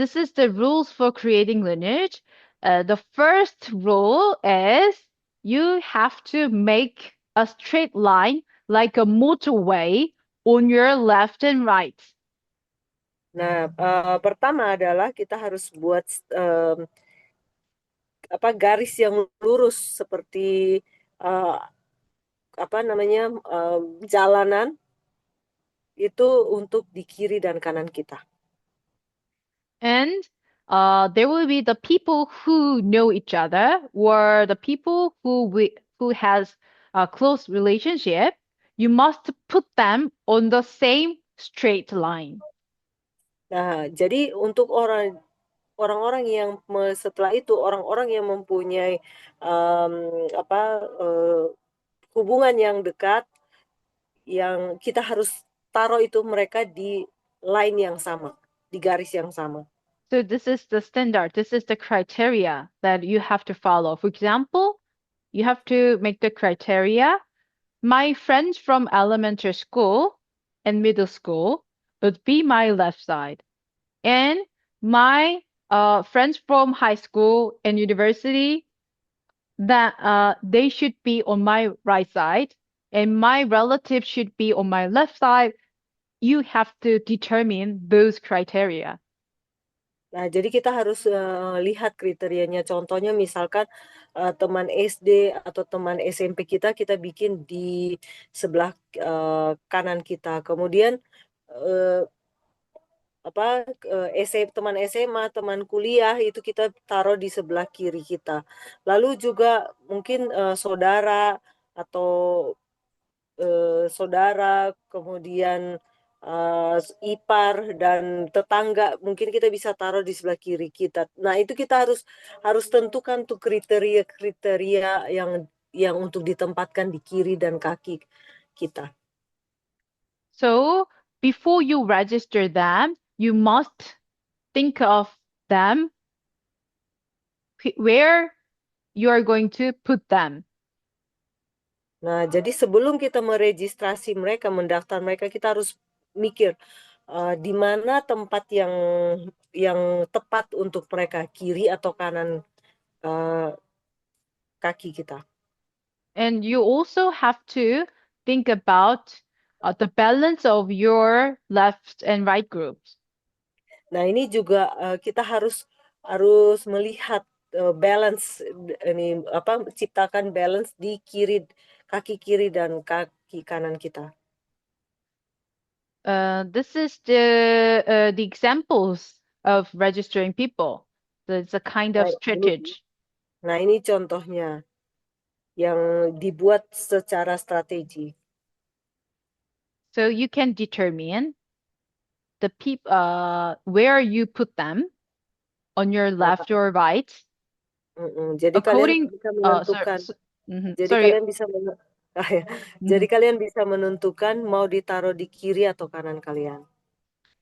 this is the rules for creating lineage. The first rule is you have to make a straight line like a motorway on your left and right. Nah, pertama adalah kita harus buat garis yang lurus seperti eh, apa namanya jalanan itu untuk di kiri dan kanan kita. And there will be the people who know each other or the people who has a close relationship. You must put them on the same straight line. Nah, jadi untuk orang-orang yang setelah itu orang-orang yang mempunyai em, apa eh, hubungan yang dekat yang kita harus taruh itu mereka di line yang sama, di garis yang sama. So this is the standard. This is the criteria that you have to follow. For example, you have to make the criteria. My friends from elementary school and middle school would be my left side. And my friends from high school and university, that they should be on my right side. And my relatives should be on my left side. You have to determine those criteria. Nah, jadi kita harus lihat kriterianya. Contohnya misalkan teman SD atau teman SMP kita, kita bikin di sebelah kanan kita. Kemudian eh, teman SMA, teman kuliah itu kita taruh di sebelah kiri kita. Lalu juga mungkin saudara atau saudara, kemudian ipar dan tetangga mungkin kita bisa taruh di sebelah kiri kita. Nah, itu kita harus harus tentukan tuh kriteria-kriteria yang untuk ditempatkan di kiri dan kaki kita. So before you register them, you must think of them where you are going to put them. Nah, jadi sebelum kita meregistrasi mereka, mendaftar mereka, kita harus mikir di mana tempat yang tepat untuk mereka, kiri atau kanan eh, kaki kita. And you also have to think about the balance of your left and right groups. Nah, ini juga kita harus harus melihat balance ini ciptakan balance di kaki kiri dan kaki kanan kita. This is the examples of registering people. It's a kind of Nah, strategy. nah, ini contohnya yang dibuat secara strategi. So you can determine the where you put them on your Nah, left or right Jadi kalian according bisa sorry, menentukan. mhm, Jadi sorry. kalian bisa jadi Mhm. kalian bisa menentukan mau ditaruh di kiri atau kanan kalian.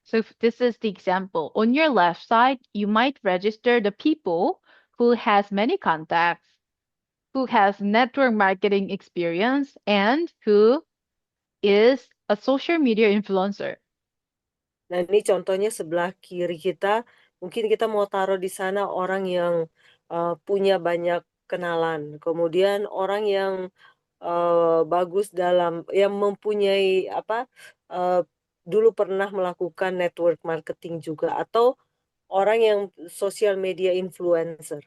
So this is the example. On your left side, you might register the people who has many contacts, who has network marketing experience, and who is a social media influencer. Nah, ini contohnya sebelah kiri kita. Mungkin kita mau taruh di sana orang yang punya banyak kenalan. Kemudian orang yang bagus yang mempunyai uh, dulu pernah melakukan network marketing juga. Atau orang yang social media influencer.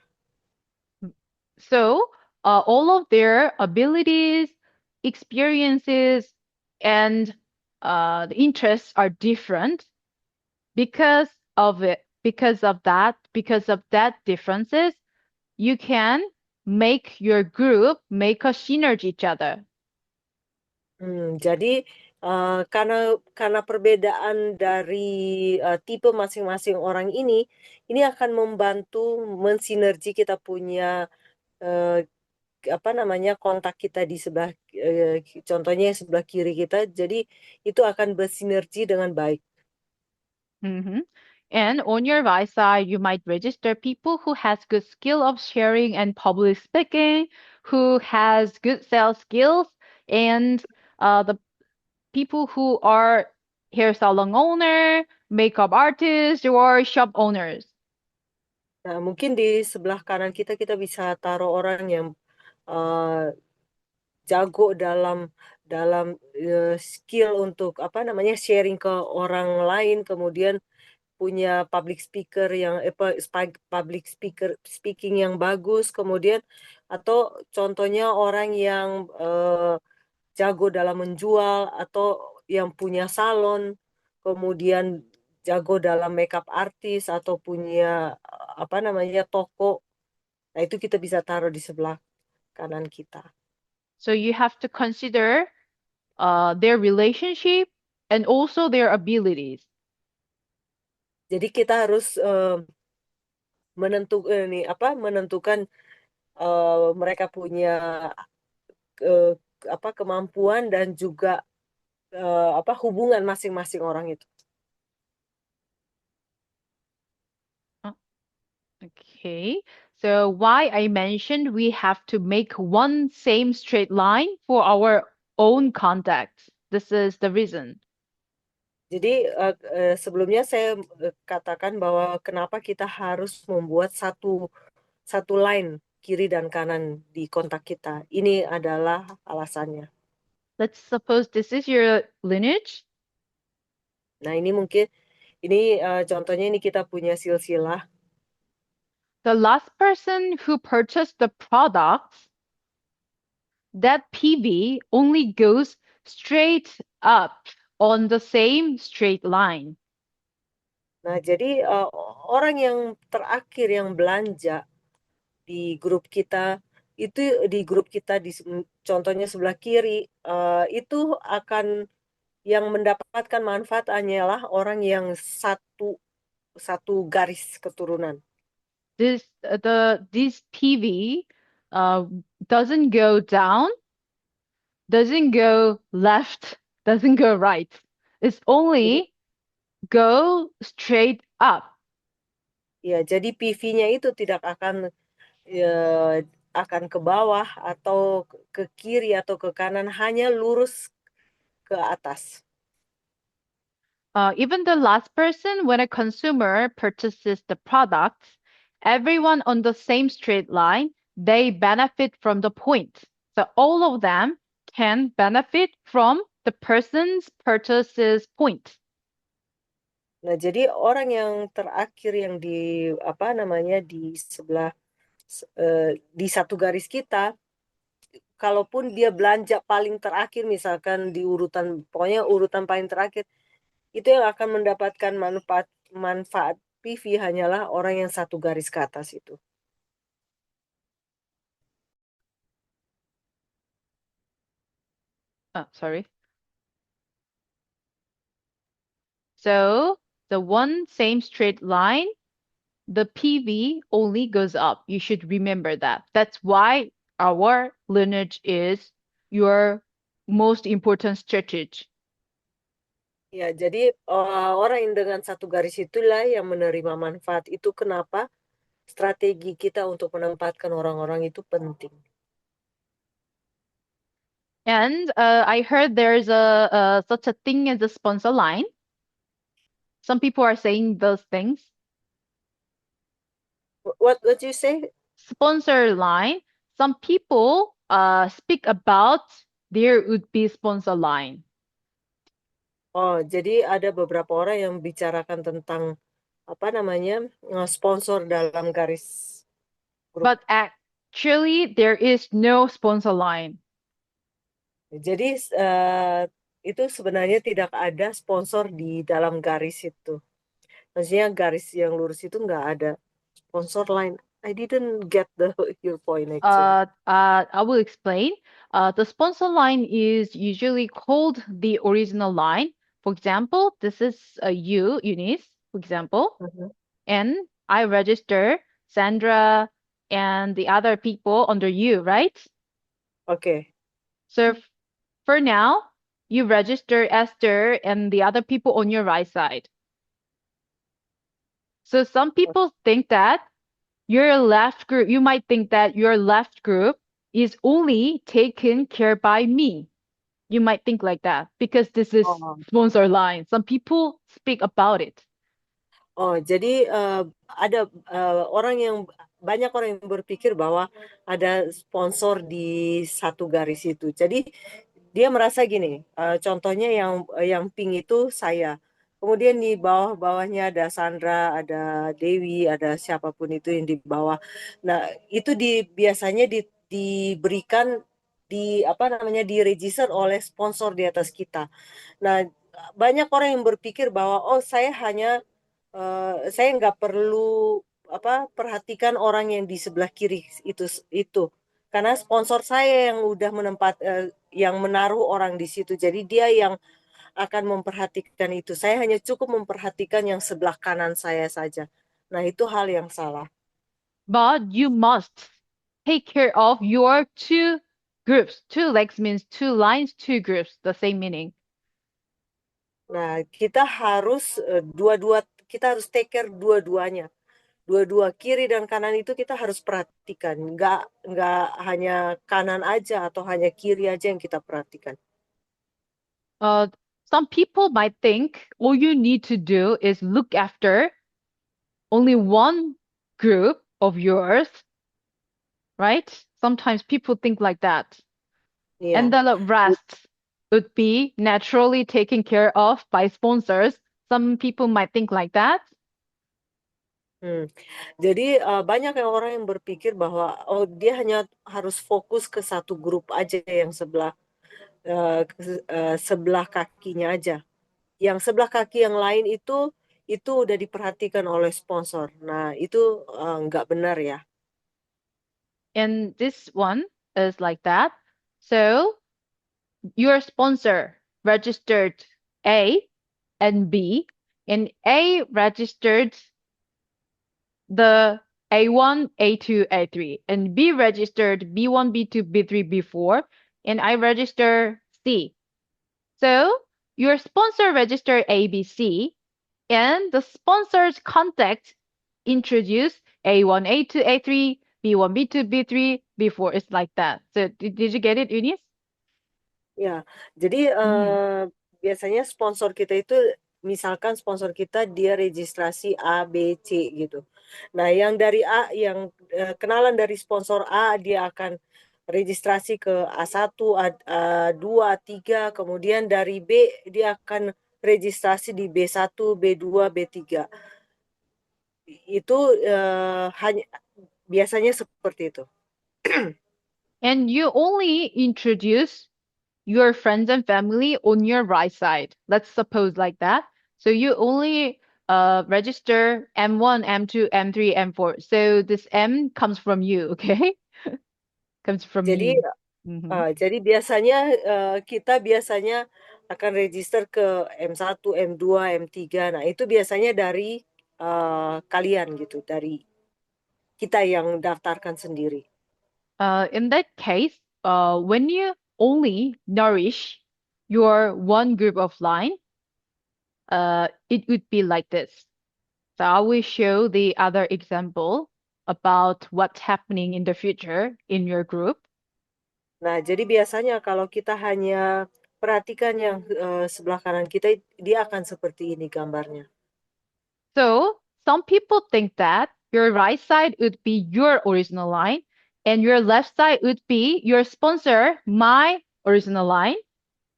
So all of their abilities, experiences, and the interests are different because of it. Because of that differences, you can make your group make a synergy each other. Jadi karena perbedaan dari tipe masing-masing orang ini akan membantu mensinergi kita punya eh, kontak kita di sebelah contohnya yang sebelah kiri kita. Jadi itu akan bersinergi dengan baik. Hmm. And on your right side, you might register people who has good skill of sharing and public speaking, who has good sales skills, and the people who are hair salon owner, makeup artists or shop owners. Nah, mungkin di sebelah kanan kita kita bisa taruh orang yang uh, jago dalam skill untuk apa namanya sharing ke orang lain, kemudian punya public speaker yang public speaking yang bagus, kemudian atau contohnya orang yang jago dalam menjual atau yang punya salon, kemudian jago dalam makeup artist atau punya apa namanya toko. Nah, itu kita bisa taruh di sebelah kanan kita. So you have to consider their relationship and also their abilities. Jadi kita harus menentukan mereka punya eh, apa kemampuan dan juga apa hubungan masing-masing orang itu. Uh, Okay. So why I mentioned we have to make one same straight line for our own context. This is the reason. Jadi sebelumnya saya katakan bahwa kenapa kita harus membuat satu satu line kiri dan kanan di kontak kita. Ini adalah alasannya. Let's suppose this is your lineage. Nah, ini contohnya ini kita punya silsilah. The last person who purchased the products, that PV only goes straight up on the same straight line. Nah, jadi orang yang terakhir yang belanja di grup kita itu di grup kita contohnya sebelah kiri itu akan yang mendapatkan manfaat hanyalah orang yang satu satu garis keturunan. This PV uh, doesn't go down, doesn't go left, doesn't go right. It's Jadi only go straight up. ya jadi PV-nya itu tidak ya, akan ke bawah atau ke kiri atau ke kanan, hanya lurus ke atas. Even the last person, when a consumer purchases the products, everyone on the same straight line, they benefit from the point. So all of them can benefit from the person's purchases point. Nah, jadi orang yang terakhir yang di apa namanya di sebelah di satu garis kita, kalaupun dia belanja paling terakhir, misalkan di urutan, pokoknya urutan paling terakhir, itu yang akan mendapatkan manfaat PV hanyalah orang yang satu garis ke atas itu. Sorry. So the one same straight line, the PV only goes up. You should remember that. That's why our lineage is your most important strategy. Ya, jadi orang yang dengan satu garis itulah yang menerima manfaat. Itu kenapa strategi kita untuk menempatkan orang-orang itu penting. And I heard there's such a thing as a sponsor line. Some people are saying those things. What you say? Sponsor line. Some people speak about there would be sponsor line. Oh, jadi ada beberapa orang yang bicarakan tentang apa namanya sponsor dalam garis grup. But actually, there is no sponsor line. Jadi itu sebenarnya tidak ada sponsor di dalam garis itu. Maksudnya garis yang lurus itu nggak ada sponsor line. I didn't get your point actually. I will explain. The sponsor line is usually called the original line. For example, this is you, Eunice, for example, Mhm. and I register Sandra and the other people under you, right? Oke. So for now, you register Esther and the other people on your right side. So some people think that your left group, you might think that your left group is only taken care by me. You might think like that because this is Oh, sponsor line. Some people speak about it. oh, jadi ada orang yang banyak orang yang berpikir bahwa ada sponsor di satu garis itu. Jadi dia merasa gini, contohnya yang pink itu saya. Kemudian di bawah-bawahnya ada Sandra, ada Dewi, ada siapapun itu yang di bawah. Nah, itu biasanya diberikan di apa namanya diregister oleh sponsor di atas kita. Nah, banyak orang yang berpikir bahwa oh saya nggak perlu apa perhatikan orang yang di sebelah kiri itu karena sponsor saya yang udah yang menaruh orang di situ jadi dia yang akan memperhatikan itu saya hanya cukup memperhatikan yang sebelah kanan saya saja nah itu hal yang salah. But you must take care of your two groups. Two legs means two lines, two groups, the same meaning. Nah kita harus take care dua-duanya dua-dua kiri dan kanan itu kita harus perhatikan nggak hanya kanan aja atau hanya kiri aja yang kita perhatikan. Uh, some people might think all you need to do is look after only one group of yours, right? Sometimes people think like that. And Iya. the rest would be naturally taken care of by sponsors. Some people might think like that. Hmm. Jadi banyak yang orang yang berpikir bahwa oh dia hanya harus fokus ke satu grup aja yang sebelah kakinya aja. Yang sebelah kaki yang lain itu udah diperhatikan oleh sponsor. Nah, itu nggak benar ya. And this one is like that. So your sponsor registered A and B, and A registered the A1, A2, A3, and B registered B1, B2, B3, B4, and I register C. So your sponsor registered ABC, and the sponsor's contact introduce A1, A2, A3, B1, B2, B3, B4. It's like that. So did you get it, Eunice? Ya, jadi Mhm. biasanya sponsor kita itu, misalkan sponsor kita dia registrasi A, B, C gitu. Nah, yang dari A, yang kenalan dari sponsor A, dia akan registrasi ke A1, A2, A3, kemudian dari B, dia akan registrasi di B1, B2, B3. Itu hanya biasanya seperti itu. And you only introduce your friends and family on your right side. Let's suppose like that. So you only register M1, M2, M3, M4. So this M comes from you, okay? Comes from Jadi you. Hmm. Jadi biasanya kita biasanya akan register ke M1, M2, M3. Nah, itu biasanya dari kalian gitu, dari kita yang daftarkan sendiri. In that case, when you only nourish your one group of line, it would be like this. So I will show the other example about what's happening in the future in your group. Nah, jadi biasanya kalau kita hanya perhatikan yang sebelah kanan kita, dia akan seperti ini gambarnya. So some people think that your right side would be your original line and your left side would be your sponsor, my original line,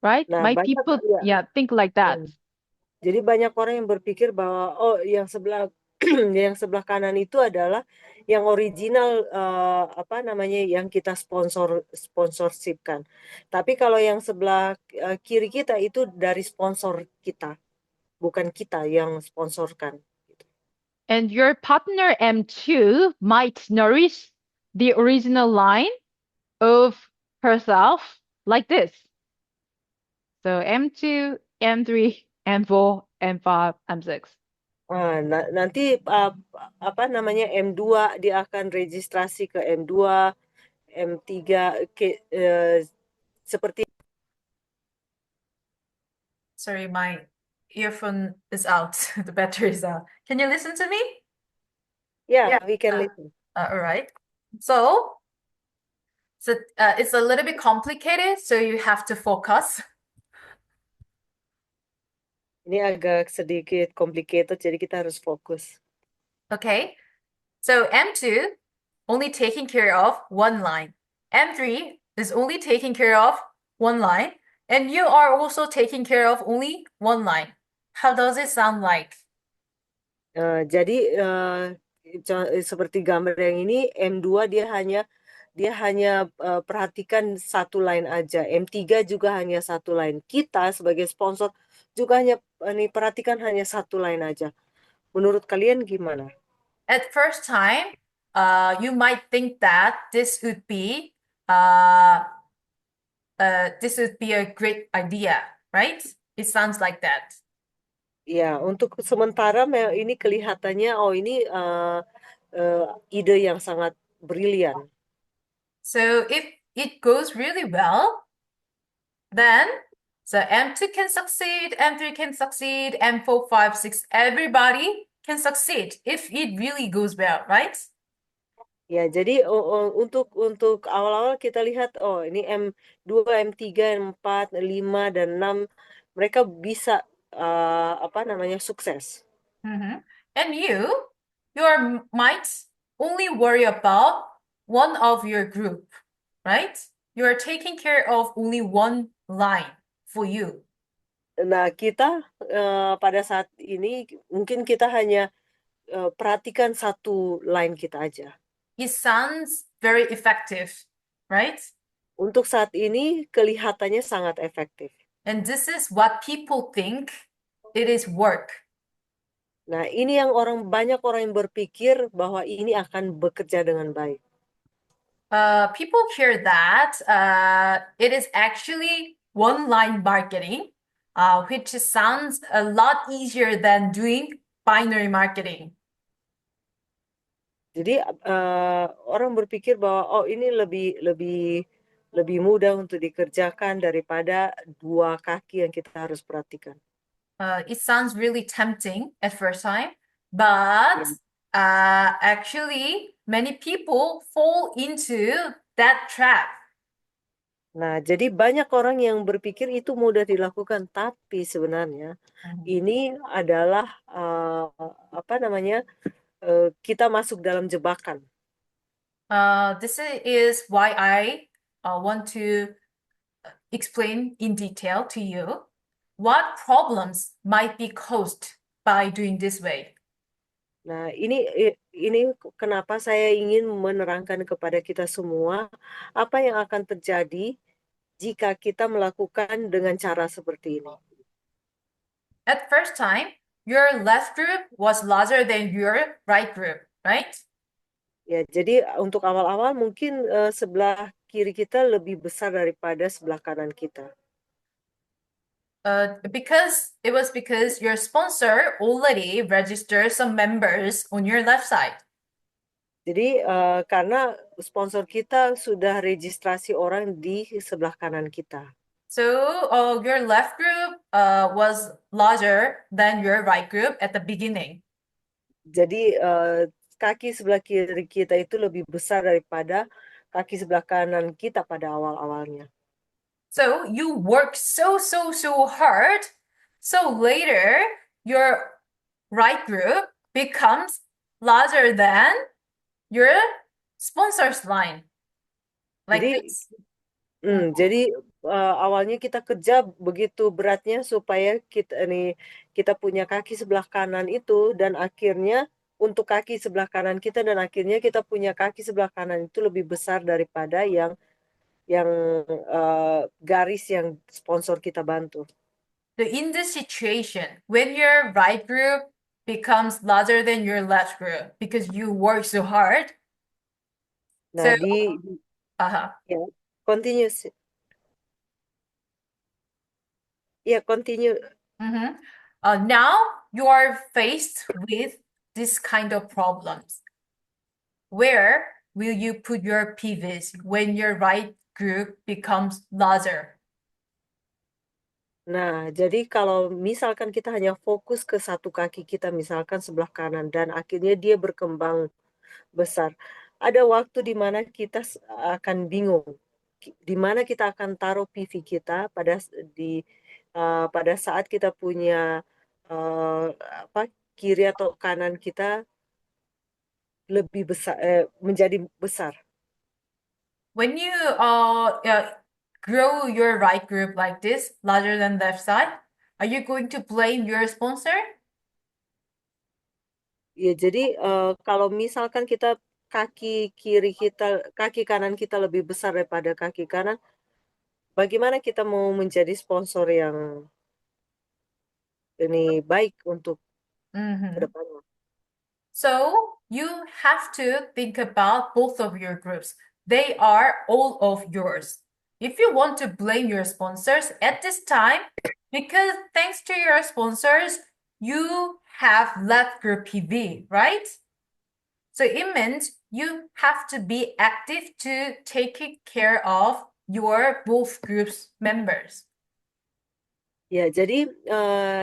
right? Nah, My banyak people, ya. yeah, think like that. Jadi banyak orang yang berpikir bahwa oh yang sebelah yang sebelah kanan itu adalah yang original apa namanya yang kita sponsorshipkan. Tapi kalau yang sebelah kiri kita itu dari sponsor kita, bukan kita yang sponsorkan. And your partner M2 might nourish the original line of herself like this. So M2, M3, M4, M5, M6. Nanti apa namanya M2 dia akan registrasi ke M2, M3 seperti Sorry, my earphone is out. The battery is out. Can you listen to me? ya we can listen. All right. So So it's a little bit complicated, so you have to focus. Ini agak sedikit complicated, jadi kita harus fokus. Okay. So M2 only taking care of one line. M3 is only taking care of one line. And you are also taking care of only one line. How does it sound like? Jadi seperti gambar yang ini, M2 dia hanya perhatikan satu line aja. M3 juga hanya satu line. Kita sebagai sponsor juga hanya perhatikan hanya satu line aja. Menurut kalian gimana? At first time, you might think that this would be a great idea, right? It sounds like that. Ya, untuk sementara ini kelihatannya ini ide yang sangat brilian. So if it goes really well, then M2 can succeed, M3 can succeed, M4, 5, 6, everybody can succeed if it really goes well, right? Ya, jadi untuk awal-awal kita lihat ini M2, M3, M4, 5 dan 6 mereka bisa sukses. And you might only worry about one of your group, right? You are taking care of only one line for you. Nah, kita pada saat ini mungkin kita hanya perhatikan satu line kita aja. It sounds very effective, right? Untuk saat ini kelihatannya sangat efektif. And this is what people think it is work. Nah, ini yang banyak orang yang berpikir bahwa ini akan bekerja dengan baik. People hear that it is actually one-line marketing, which sounds a lot easier than doing binary marketing. Jadi orang berpikir bahwa ini lebih mudah untuk dikerjakan daripada dua kaki yang kita harus perhatikan. It sounds really tempting at first time, but actually many people fall into that trap. Nah, jadi banyak orang yang berpikir itu mudah dilakukan, tapi sebenarnya ini adalah kita masuk dalam jebakan. This is why I want to explain in detail to you what problems might be caused by doing this way. Nah, ini kenapa saya ingin menerangkan kepada kita semua apa yang akan terjadi jika kita melakukan dengan cara seperti ini. At first time, your left group was larger than your right group, right? Ya, jadi untuk awal-awal mungkin sebelah kiri kita lebih besar daripada sebelah kanan kita. Because your sponsor already registered some members on your left side. Jadi karena sponsor kita sudah registrasi orang di sebelah kanan kita. So your left group was larger than your right group at the beginning. Jadi kaki sebelah kiri kita itu lebih besar daripada kaki sebelah kanan kita pada awal-awalnya. So you work so hard. So later your right group becomes larger than your sponsor's line. Like Jadi, this. Jadi awalnya kita kerja begitu beratnya supaya kita punya kaki sebelah kanan itu, dan akhirnya untuk kaki sebelah kanan kita, dan akhirnya kita punya kaki sebelah kanan itu lebih besar daripada yang garis yang sponsor kita bantu. So in this situation, when your right group becomes larger than your left group because you work so hard. Nah, So, ya, continue. Ya, continue. Now you are faced with this kind of problems. Where will you put your PVs when your right group becomes larger? Nah, jadi kalau misalkan kita hanya fokus ke satu kaki kita, misalkan sebelah kanan, dan akhirnya dia berkembang besar. ada waktu di mana kita akan bingung, di mana kita akan taruh PV kita pada saat kita punya uh, apa kiri atau kanan kita lebih besar, menjadi besar. When you grow your right group like this, larger than left side, are you going to blame your sponsor? Ya, jadi kalau misalkan kaki kanan kita lebih besar daripada kaki kanan, bagaimana kita mau menjadi sponsor yang ini baik untuk Mm-hmm. kedepannya? So you have to think about both of your groups. They are all of yours. If you want to blame your sponsors at this time, because thanks to your sponsors, you have left group PV, right? So it means you have to be active to taking care of your both groups members. Ya, jadi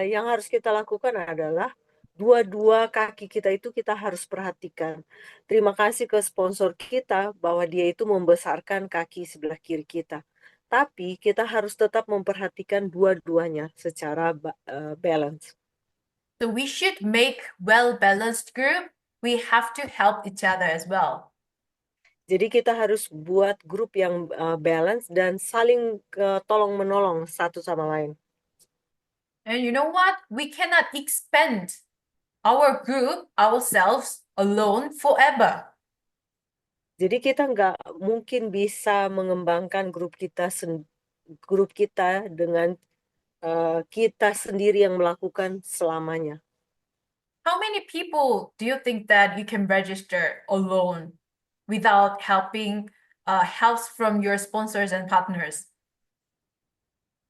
yang harus kita lakukan adalah dua-dua kaki kita itu kita harus perhatikan. Terima kasih ke sponsor kita bahwa dia itu membesarkan kaki sebelah kiri kita. Tapi kita harus tetap memperhatikan dua-duanya secara balance. So we should make well-balanced group. We have to help each other as well. Jadi kita harus buat grup yang balance dan saling tolong-menolong satu sama lain. And you know what? We cannot expand our group ourselves alone forever. Jadi kita nggak mungkin bisa mengembangkan grup kita dengan kita sendiri yang melakukan selamanya. How many people do you think that you can register alone without helps from your sponsors and partners?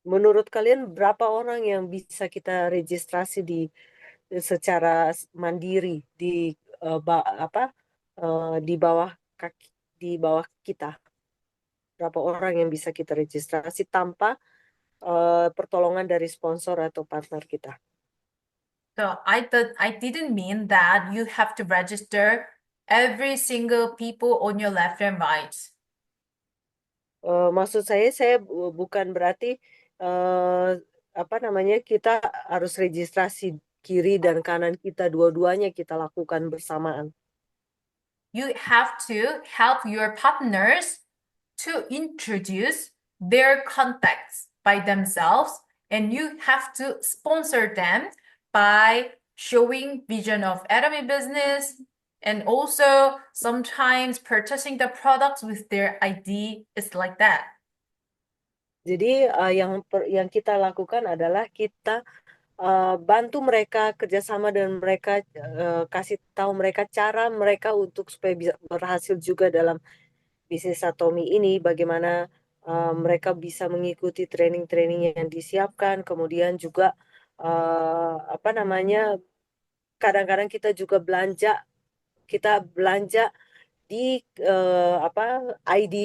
Menurut kalian berapa orang yang bisa kita registrasi secara mandiri di di bawah kita? Berapa orang yang bisa kita registrasi tanpa pertolongan dari sponsor atau partner kita? So I didn't mean that you have to register every single people on your left and right. Maksud saya bukan berarti kita harus registrasi kiri dan kanan kita dua-duanya kita lakukan bersamaan. You have to help your partners to introduce their contacts by themselves, and you have to sponsor them by showing vision of Atomy business and also sometimes purchasing the products with their ID. It's like that. Jadi yang kita lakukan adalah kita bantu mereka kerjasama dan mereka kasih tahu mereka cara mereka untuk supaya bisa berhasil juga dalam bisnis Atomy ini, bagaimana mereka bisa mengikuti training-training yang disiapkan, kemudian juga kadang-kadang kita juga belanja di ID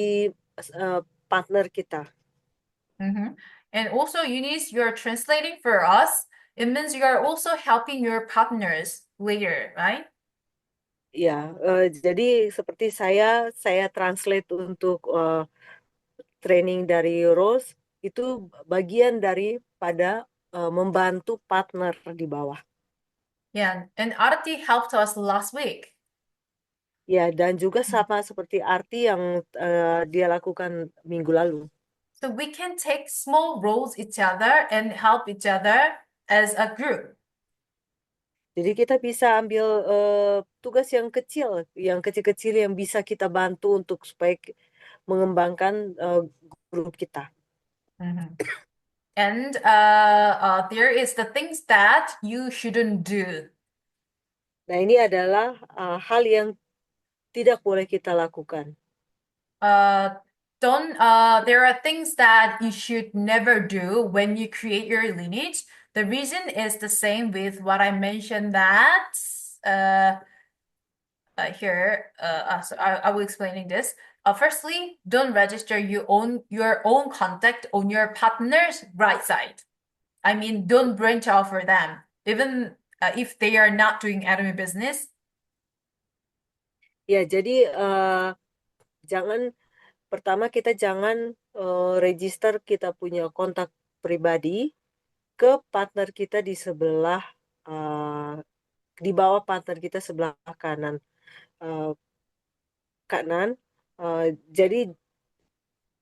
partner kita. And also, Eunice, you're translating for us. It means you are also helping your partners later, right? Ya, jadi seperti saya translate untuk training dari Rose, itu bagian daripada membantu partner di bawah. Yeah, and Arati helped us last week. Ya, dan juga sama seperti Arti yang dia lakukan minggu lalu. So we can take small roles each other and help each other as a group. Jadi kita bisa ambil tugas yang kecil-kecil yang bisa kita bantu untuk supaya mengembangkan grup kita. And there is the things that you shouldn't do. Nah, ini adalah hal yang tidak boleh kita lakukan. There are things that you should never do when you create your lineage. The reason is the same with what I mentioned that here. So I will explaining this. Firstly, don't register your own contact on your partner's right side. I mean, don't branch out for them, even if they are not doing Atomy business. Ya, jadi jangan pertama kita jangan register kita punya kontak pribadi ke partner kita di sebelah di bawah partner kita sebelah kanan uh, kanan. Jadi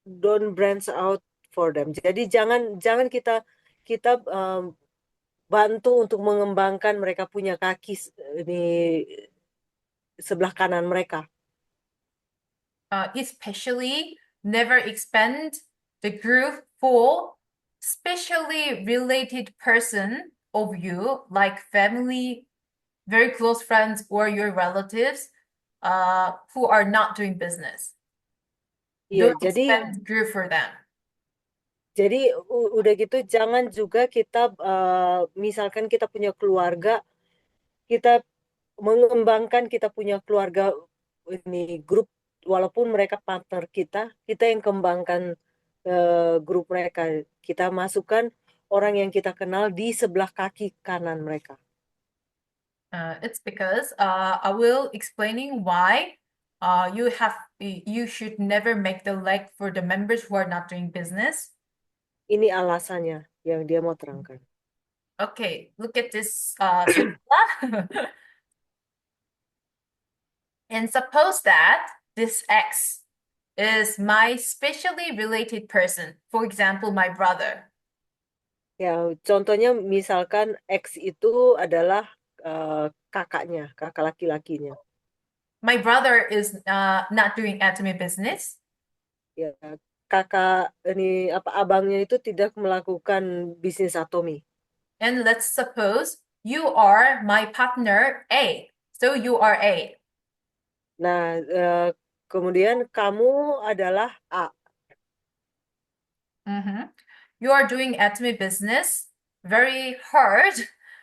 don't branch out for them. Jadi jangan jangan kita kita bantu untuk mengembangkan mereka punya kaki di sebelah kanan mereka. Especially never expand the group for specially related person of you, like family, very close friends, or your relatives, who are not doing business. Iya, Don't expand group for them. jadi udah gitu jangan juga kita misalkan kita punya keluarga, kita mengembangkan kita punya keluarga ini grup walaupun mereka partner kita, kita yang kembangkan grup mereka. Kita masukkan orang yang kita kenal di sebelah kaki kanan mereka. It's because I will explaining why you should never make the leg for the members who are not doing business. Ini alasannya yang dia mau terangkan. Okay, look at this and suppose that this X is my specially related person. For example, my brother. Ya, contohnya misalkan X itu adalah kakaknya, kakak laki-lakinya. My brother is not doing anime business. Ya, kakak ini apa abangnya itu tidak melakukan bisnis atomi. And let's suppose you are my partner A. So you are A. Nah, kemudian kamu adalah A. You are doing anime business very hard,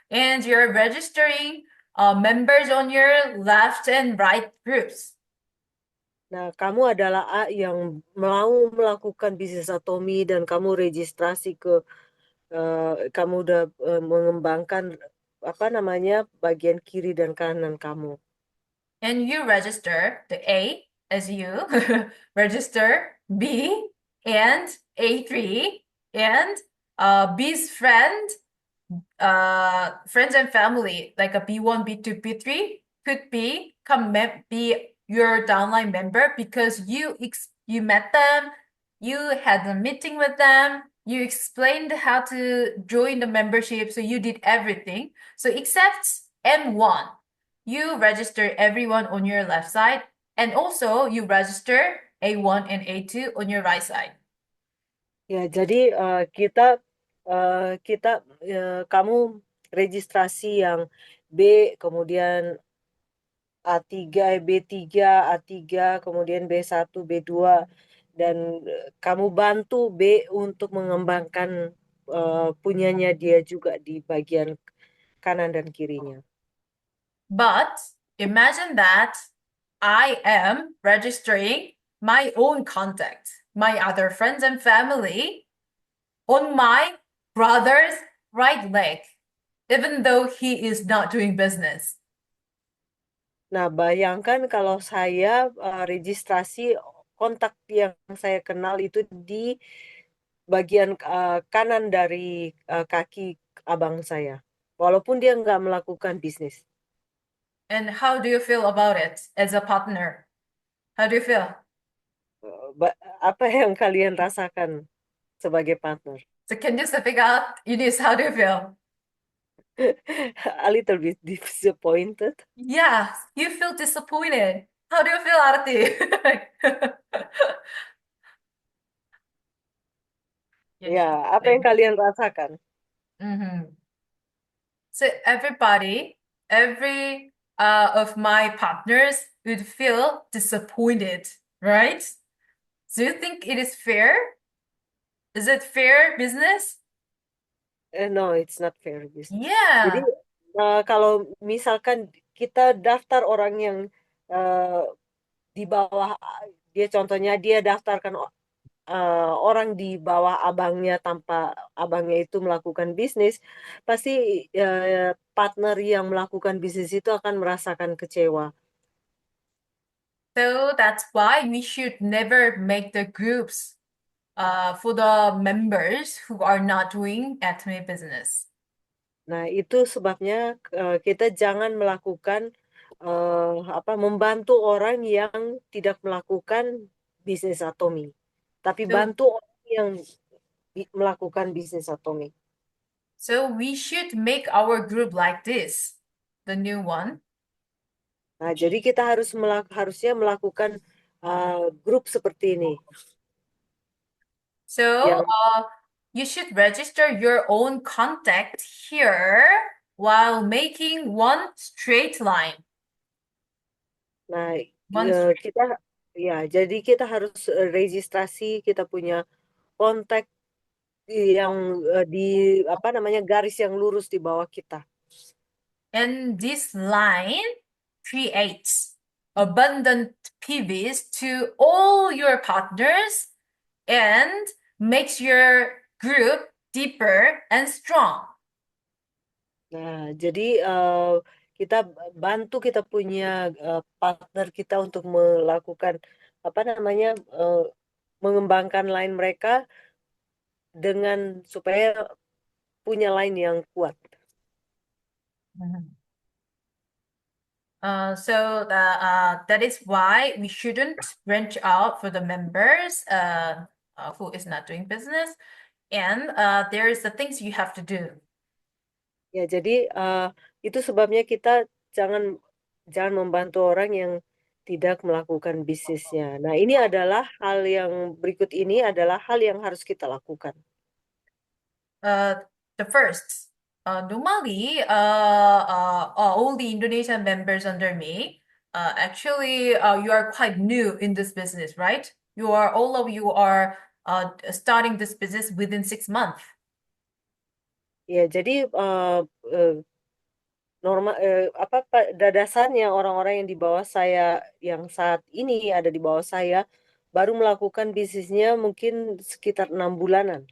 and you're registering members on your left and right groups. Nah, kamu adalah A yang mau melakukan bisnis atomi dan kamu registrasi ke kamu udah mengembangkan apa namanya bagian kiri dan kanan kamu. And you register the A as you, register B and A3, and B's friends and family, like a B1, B2, B3, could be be your downline member because you met them, you had a meeting with them, you explained how to join the membership, so you did everything. So except M1, you register everyone on your left side, and also you register A1 and A2 on your right side. Ya, jadi kamu registrasi yang B, kemudian A3, B3, A3, kemudian B1, B2, dan kamu bantu B untuk mengembangkan punyanya dia juga di bagian kanan dan kirinya. But imagine that I am registering my own contact, my other friends and family on my brother's right leg, even though he is not doing business. Nah, bayangkan kalau saya registrasi kontak yang saya kenal itu di bagian kanan dari kaki abang saya. Walaupun dia nggak melakukan bisnis. And how do you feel about it as a partner? How do you feel? Apa yang kalian rasakan sebagai partner? So can you speak out, Eunice, how do you feel? A little bit disappointed. Yeah, you feel disappointed. How do you feel, Arati? Ya, apa yang kalian rasakan? So every of my partners would feel disappointed, right? Do you think it is fair? Is it fair business? No, it's not fair business. Jadi Yeah. kalau misalkan kita daftar orang yang di bawah dia, contohnya dia daftarkan orang di bawah abangnya tanpa abangnya itu melakukan bisnis, pasti partner yang melakukan bisnis itu akan merasakan kecewa. So that's why we should never make the groups for the members who are not doing Atomy business. Nah, itu sebabnya kita jangan melakukan membantu orang yang tidak melakukan bisnis Atomy, tapi So, bantu orang yang melakukan bisnis Atomy. so we should make our group like this, the new one. Nah, jadi kita harusnya melakukan grup seperti ini. So Yang you should register your own contact here while making one straight line. Nah, One jadi kita harus registrasi, kita punya kontak yang garis yang lurus di bawah kita. And this line creates abundant PVs to all your partners and makes your group deeper and strong. Nah, jadi kita punya partner kita untuk melakukan mengembangkan line mereka dengan supaya punya line yang kuat. So that is why we shouldn't branch out for the members who is not doing business. And there is the things you have to do. Ya, jadi itu sebabnya kita jangan membantu orang yang tidak melakukan bisnisnya. Nah, ini adalah hal yang berikut ini adalah hal yang harus kita lakukan. The first, normally, all the Indonesian members under me, actually, you are quite new in this business, right? All of you are starting this business within 6 months. Ya, jadi pada dasarnya orang-orang yang di bawah saya yang saat ini ada di bawah saya baru melakukan bisnisnya mungkin sekitar 6 bulanan.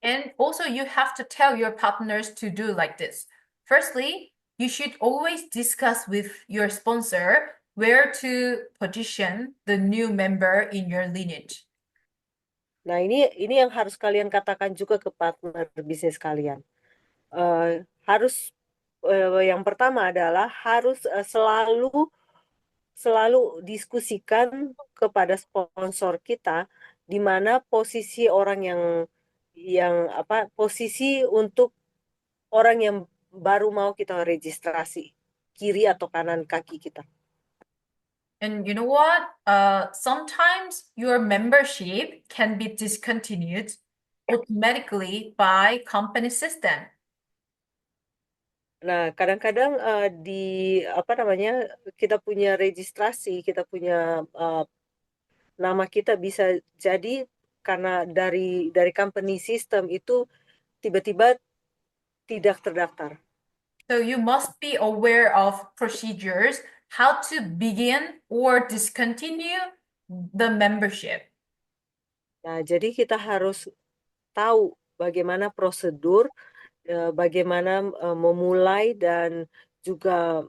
And also you have to tell your partners to do like this. Firstly, you should always discuss with your sponsor where to position the new member in your lineage. Nah, ini yang harus kalian katakan juga ke partner bisnis kalian. Yang pertama adalah harus selalu diskusikan kepada sponsor kita di mana posisi orang posisi untuk orang yang baru mau kita registrasi, kiri atau kanan kaki kita. And you know what? Sometimes your membership can be discontinued automatically by company system. Nah, kadang-kadang kita punya registrasi, kita punya nama kita bisa jadi karena dari company system itu tiba-tiba tidak terdaftar. So you must be aware of procedures, how to begin or discontinue the membership. Nah, jadi kita harus tahu bagaimana prosedur, bagaimana memulai dan juga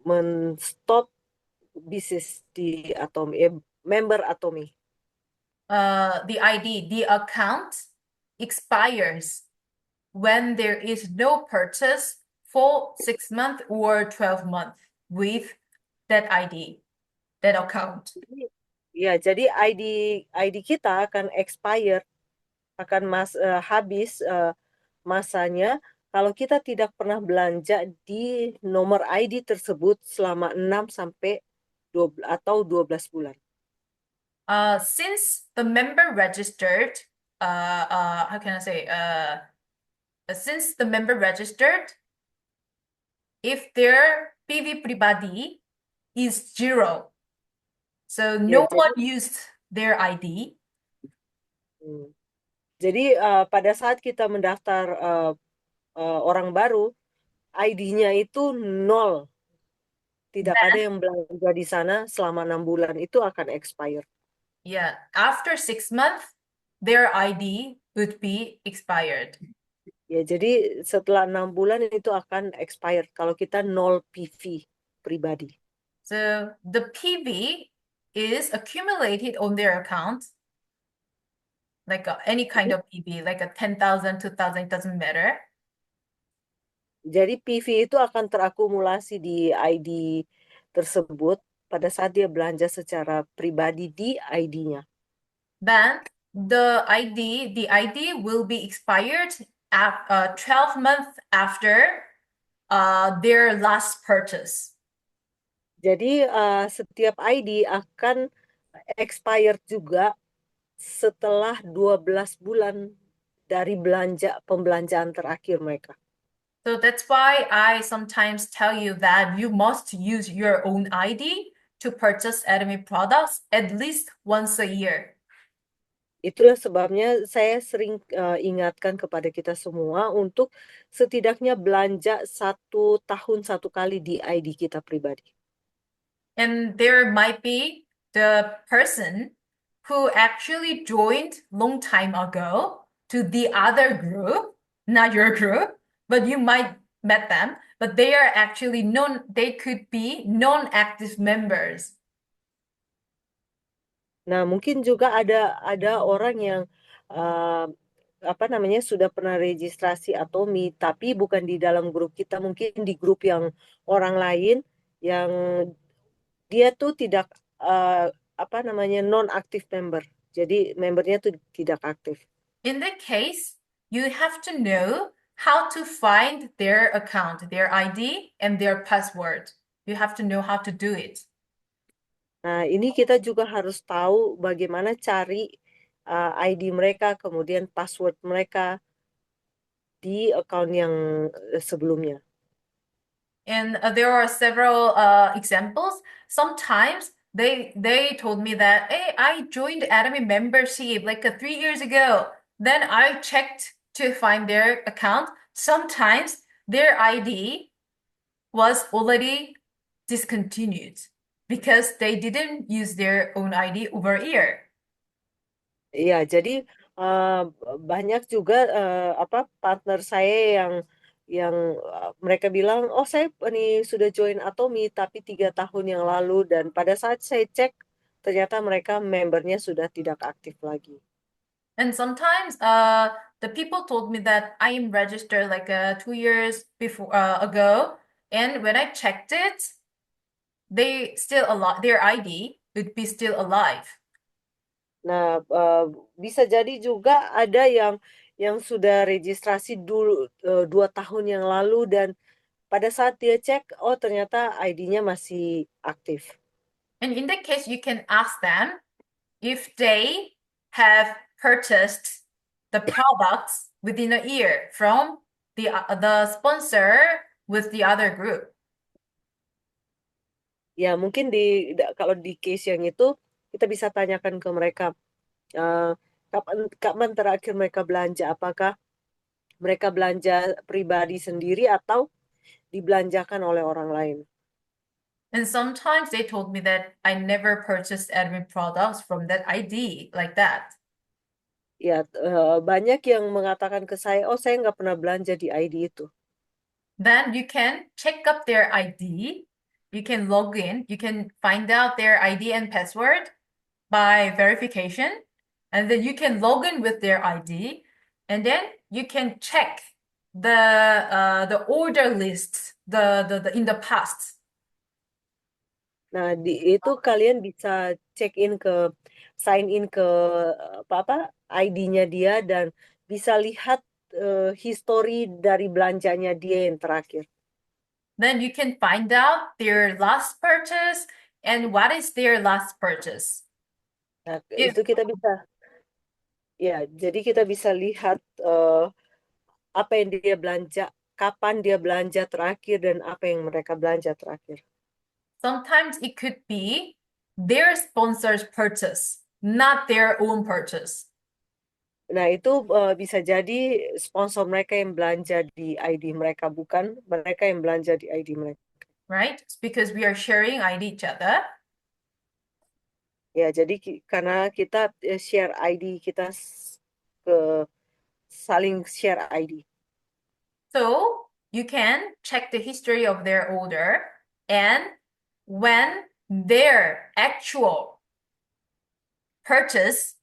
men-stop bisnis di Atomy, member Atomy. The ID, the account expires when there is no purchase for 6 months or 12 months with that ID, that account. Ya, jadi ID kita akan expire, akan habis masanya kalau kita tidak pernah belanja di nomor ID tersebut selama 6 sampai 12 bulan. Since the member registered, how can I say? Since the member registered, if their PV pribadi is 0, so no one used their ID. Jadi pada saat kita mendaftar orang baru, ID-nya itu 0. Tidak ada yang belanja di sana selama 6 bulan, itu akan expire. Yeah, after 6 months, their ID would be expired. Ya, jadi setelah 6 bulan itu akan expired kalau kita 0 PV pribadi. So the PV is accumulated on their account, like any kind of PV, like a 10,000, 2,000, it doesn't matter. Jadi PV itu akan terakumulasi di ID tersebut pada saat dia belanja secara pribadi di ID-nya. Then the ID will be expired at 12 months after their last purchase. Jadi setiap ID akan expired juga setelah 12 bulan dari pembelanjaan terakhir mereka. So that's why I sometimes tell you that you must use your own ID to purchase Atomy products at least once a year. Itulah sebabnya saya sering ingatkan kepada kita semua untuk setidaknya belanja 1 tahun 1 kali di ID kita pribadi. And there might be the person who actually joined long time ago to the other group, not your group, but you might met them, but they are actually they could be non-active members. Nah, mungkin juga ada orang yang sudah pernah registrasi Atomy, tapi bukan di dalam grup kita, mungkin di grup yang orang lain yang dia tuh tidak non-active member. Jadi membernya tuh tidak aktif. In that case, you have to know how to find their account, their ID, and their password. You have to know how to do it. Nah, ini kita juga harus tahu bagaimana cari ID mereka, kemudian password mereka di account yang sebelumnya. And there are several examples. Sometimes they told me that, hey, I joined Atomy membership like 3 years ago. Then I checked to find their account. Sometimes their ID was already discontinued because they didn't use their own ID over a year. Iya, jadi banyak juga partner saya yang mereka bilang, oh saya ini sudah join Atomy tapi 3 tahun yang lalu, dan pada saat saya cek ternyata mereka membernya sudah tidak aktif lagi. And sometimes the people told me that I am registered like 2 years before ago, and when I checked it, they still alive. Their ID would be still alive. Nah, bisa jadi juga ada yang sudah registrasi dulu 2 tahun yang lalu, dan pada saat dia cek, oh ternyata ID-nya masih aktif. And in that case, you can ask them if they have purchased the products within a year from the sponsor with the other group. Ya, mungkin kalau di case yang itu kita bisa tanyakan ke mereka kapan terakhir mereka belanja, apakah mereka belanja pribadi sendiri atau dibelanjakan oleh orang lain. And sometimes they told me that I never purchased admin products from that ID like that. Ya, banyak yang mengatakan ke saya, oh saya nggak pernah belanja di ID itu. Then you can check up their ID. You can log in. You can find out their ID and password by verification. And then you can log in with their ID. And then you can check the order lists the in the past. Nah, itu kalian bisa sign in ke ID-nya dia, dan bisa lihat history dari belanjanya dia yang terakhir. Then you can find out their last purchase and what is their last purchase. Nah, itu kita bisa, ya, jadi kita bisa lihat apa yang dia belanja, kapan dia belanja terakhir, dan apa yang mereka belanja terakhir. Sometimes it could be their sponsor's purchase, not their own purchase. Nah, itu bisa jadi sponsor mereka yang belanja di ID mereka, bukan mereka yang belanja di ID mereka. Right? It's because we are sharing ID each other. Ya, jadi karena kita share ID, kita saling share ID. So you can check the history of their order, and when their actual purchase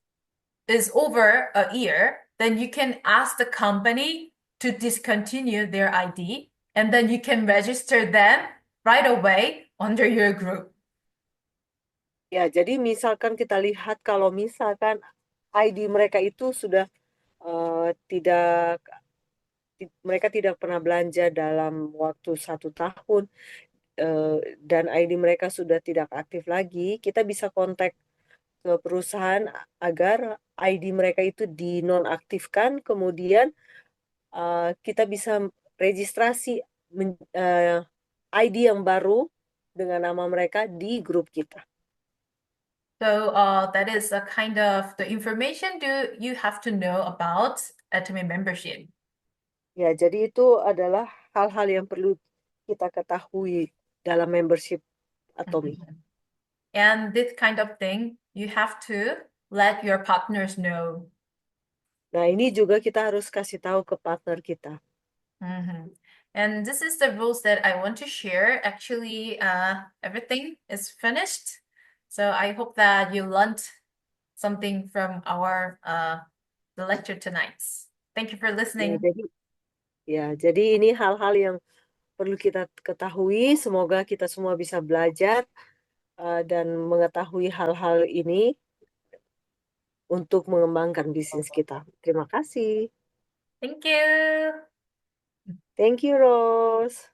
is over a year, then you can ask the company to discontinue their ID, and then you can register them right away under your group. Ya, jadi misalkan kita lihat kalau misalkan ID mereka itu sudah mereka tidak pernah belanja dalam waktu 1 tahun, dan ID mereka sudah tidak aktif lagi, kita bisa kontak ke perusahaan agar ID mereka itu dinonaktifkan, kemudian kita bisa registrasi ID yang baru dengan nama mereka di grup kita. So that is a kind of the information you have to know about Atomy membership. Ya, jadi itu adalah hal-hal yang perlu kita ketahui dalam membership Atomy. And this kind of thing, you have to let your partners know. Nah, ini juga kita harus kasih tahu ke partner kita. And this is the rules that I want to share. Actually, everything is finished. So I hope that you learned something from our the lecture tonight. Thank you for listening. Jadi ini hal-hal yang perlu kita ketahui. Semoga kita semua bisa belajar dan mengetahui hal-hal ini untuk mengembangkan bisnis kita. Terima kasih. Thank you. Thank you, Rose.